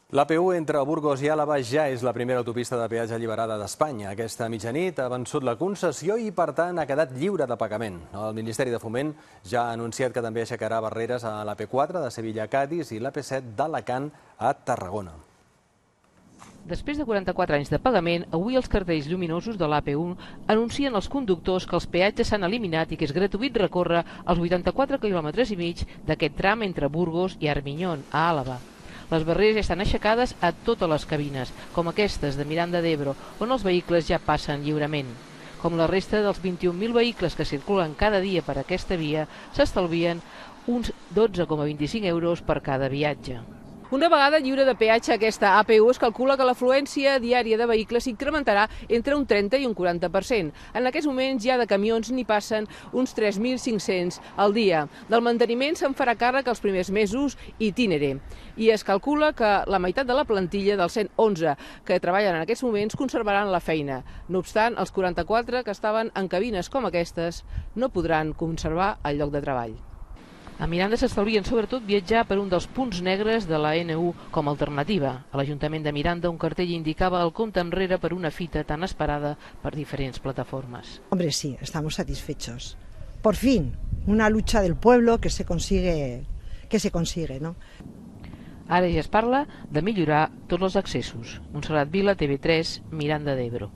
L'AP1 entre Burgos i Àlaba ja és la primera autopista de peatge alliberada d'Espanya. Aquesta mitjanit ha vençut la concessió i, per tant, ha quedat lliure de pagament. El Ministeri de Foment ja ha anunciat que també aixecarà barreres a l'AP4 de Sevilla a Cadis i l'AP7 d'Alacant a Tarragona. Després de 44 anys de pagament, avui els cartells lluminosos de l'AP1 anuncien als conductors que els peatges s'han eliminat i que és gratuït recórrer els 84,5 km d'aquest tram entre Burgos i Armiñón, a Àlaba. Les barreres ja estan aixecades a totes les cabines, com aquestes de Miranda d'Ebro, on els vehicles ja passen lliurement. Com la resta dels 21.000 vehicles que circulen cada dia per aquesta via, s'estalvien uns 12,25 euros per cada viatge. Una vegada lliure de peatge aquesta AP1 es calcula que l'afluència diària de vehicles s'incrementarà entre un 30 i un 40%. En aquests moments ja de camions n'hi passen uns 3.500 al dia. Del manteniment se'n farà càrrec els primers mesos itinere. I es calcula que la meitat de la plantilla dels 111 que treballen en aquests moments conservaran la feina. No obstant, els 44 que estaven en cabines com aquestes no podran conservar el lloc de treball. A Miranda s'estalvien sobretot viatjar per un dels punts negres de la N1 com a alternativa. A l'Ajuntament de Miranda un cartell indicava el compte enrere per una fita tan esperada per diferents plataformes. Hombre, sí, estamos satisfechos. Por fin, una lucha del pueblo que se consigue, ¿no? Ara ja es parla de millorar tots els accessos. Montserrat Vila, TV3, Miranda d'Ebro.